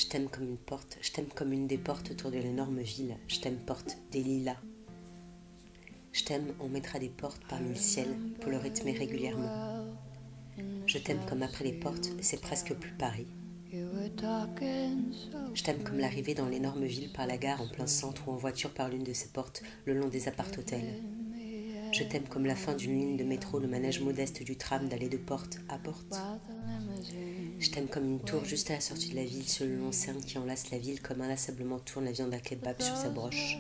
Je t'aime comme une porte, je t'aime comme une des portes autour de l'énorme ville, je t'aime porte des lilas. Je t'aime, on mettra des portes parmi le ciel pour le rythmer régulièrement. Je t'aime comme après les portes, c'est presque plus Paris. Je t'aime comme l'arrivée dans l'énorme ville par la gare en plein centre ou en voiture par l'une de ses portes le long des appart-hôtels. Je t'aime comme la fin d'une ligne de métro, le manège modeste du tram d'aller de porte à porte. Je t'aime comme une tour juste à la sortie de la ville sur le long cerne qui enlace la ville comme inlassablement tourne la viande à kebab sur sa broche.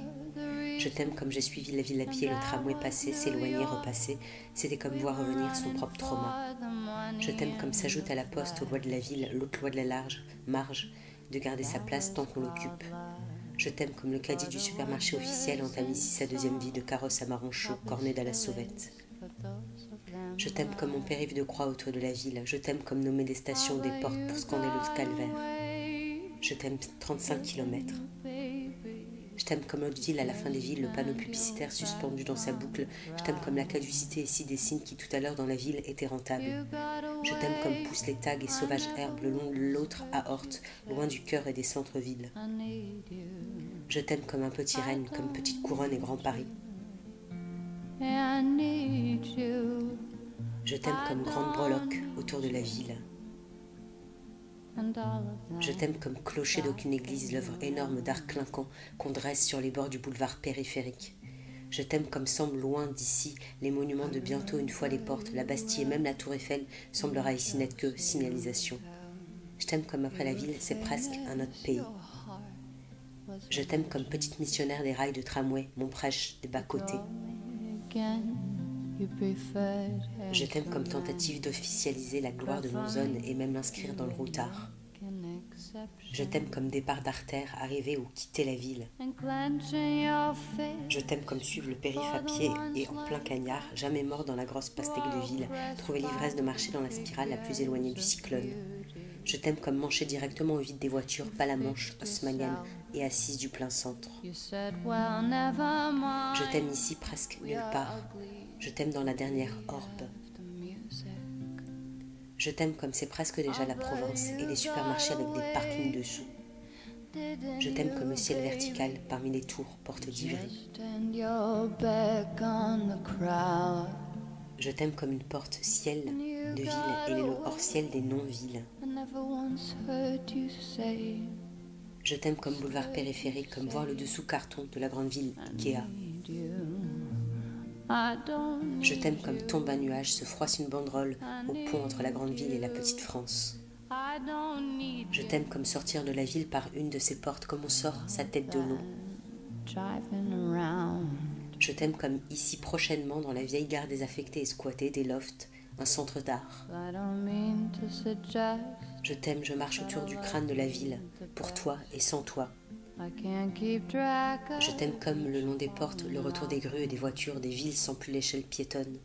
Je t'aime comme j'ai suivi la ville à pied, le tramway passé, s'éloigner, repasser. C'était comme voir revenir son propre trauma. Je t'aime comme s'ajoute à la poste aux lois de la ville l'autre loi de la large marge de garder sa place tant qu'on l'occupe. Je t'aime comme le caddie du supermarché officiel entame ici sa deuxième vie de carrosse à marron chaud, cornet à la sauvette. Je t'aime comme mon périph' de croix autour de la ville. Je t'aime comme nommer des stations, des portes pour scander le calvaire. Je t'aime 35 km. Je t'aime comme l'autre ville à la fin des villes, le panneau publicitaire suspendu dans sa boucle. Je t'aime comme la caducité ici des signes qui tout à l'heure dans la ville étaient rentables. Je t'aime comme poussent les tags et sauvages herbes le long de l'autre à Horte, loin du cœur et des centres-villes. Je t'aime comme un petit règne, comme petite couronne et grand Paris. Je t'aime comme grande breloque autour de la ville. Je t'aime comme clocher d'aucune église, l'œuvre énorme d'art clinquant qu'on dresse sur les bords du boulevard périphérique. Je t'aime comme semblent loin d'ici les monuments de bientôt une fois les portes, la Bastille et même la Tour Eiffel semblera ici n'être que signalisation. Je t'aime comme après la ville, c'est presque un autre pays. Je t'aime comme petite missionnaire des rails de tramway, mon prêche des bas-côtés. Je t'aime comme tentative d'officialiser la gloire de nos zones et même l'inscrire dans le routard. Je t'aime comme départ d'artère, arriver ou quitter la ville. Je t'aime comme suivre le périph' à pied et en plein cagnard, jamais mort dans la grosse pastèque de ville, trouver l'ivresse de marcher dans la spirale la plus éloignée du cyclone. Je t'aime comme mancher directement au vide des voitures, pas la manche haussmannienne et assise du plein centre. Je t'aime ici presque nulle part. Je t'aime dans la dernière orbe. Je t'aime comme c'est presque déjà la Provence et les supermarchés avec des parkings dessous. Je t'aime comme le ciel vertical parmi les tours porte d'Ivry. Je t'aime comme une porte ciel de ville et les lots hors ciel des non-villes. Je t'aime comme boulevard périphérique, comme voir le dessous carton de la grande ville Ikea. Je t'aime comme tombe un nuage, se froisse une banderole au pont entre la grande ville et la petite France. Je t'aime comme sortir de la ville par une de ses portes, comme on sort sa tête de l'eau. Je t'aime comme ici prochainement dans la vieille gare désaffectée et squattée des lofts, un centre d'art. Je t'aime, je marche autour du crâne de la ville, pour toi et sans toi. Je t'aime comme le long des portes, le retour des grues et des voitures, des villes sans plus l'échelle piétonne.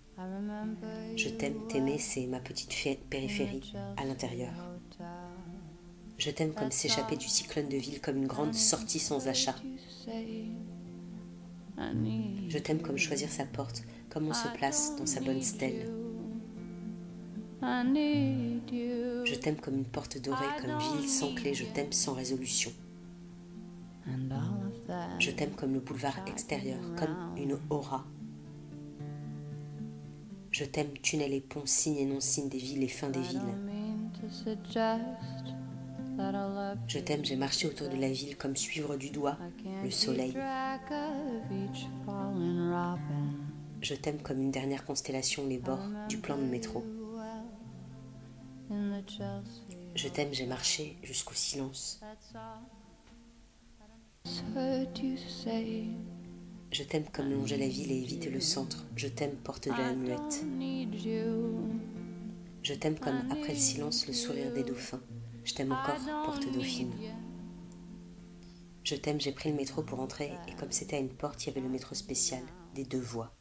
Je t'aime, t'aimer, c'est ma petite périphérie, à l'intérieur. Je t'aime comme s'échapper du cyclone de ville, comme une grande sortie sans achat. Je t'aime comme choisir sa porte, comme on se place dans sa bonne stèle. Je t'aime comme une porte dorée, comme ville sans clé, je t'aime sans résolution. Je t'aime comme le boulevard extérieur, comme une aura. Je t'aime, tunnel et pont, signe et non-signe des villes et fin des villes. Je t'aime, j'ai marché autour de la ville comme suivre du doigt le soleil. Je t'aime comme une dernière constellation, les bords du plan de métro. Je t'aime, j'ai marché jusqu'au silence. Je t'aime comme longer la ville et éviter le centre. Je t'aime, porte de la muette. Je t'aime comme après le silence, le sourire des dauphins. Je t'aime encore, porte dauphine. Je t'aime, j'ai pris le métro pour entrer et comme c'était à une porte, il y avait le métro spécial, des deux voies.